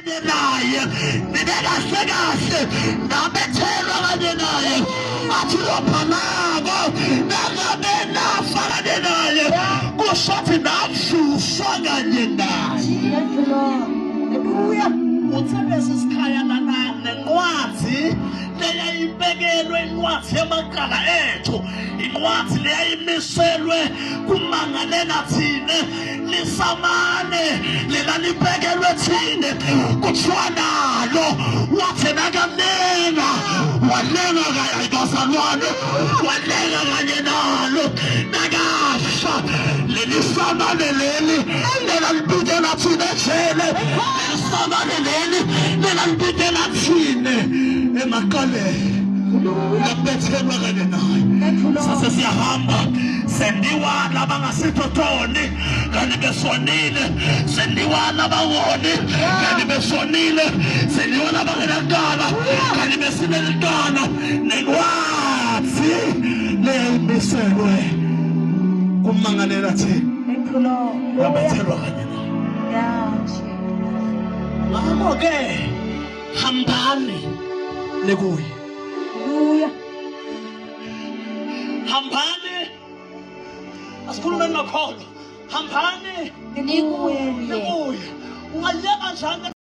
naye nibekahle kahle nabethelwa kanye naye athi lophamako nangabe nafa kanye naye kushothi navushwa kanye naye. Haleluya. Uthe lesi sikhayana nencwadi leyayibekelwe incwadi yamaqala ethu, incwadi leyayimiselwe kumangalela thine lisamane lelalibekelwe thine kuthiwa nalo wathi nakamnenga walenga kanye bazalwane walenga kanye nalo nakasha lelisamane leli lelalibikela thine ejele lelisamane leli lelalibikela thine emakaleni labethelwa kanye naye. Sase siyahamba sendiwa labangasithotoni kanti besonile, sendiwa labawoni kanti besonile, sendiwa labangenakala kanti besinelitwana nencwadi leyimiselwe kumangalela thina labethelwa kanye naye. Ngakho-ke hambani lekuye, Haleluya. hambani asikhulumeni makholwa, hambani Nikuye. lekuye. Ungayeka njani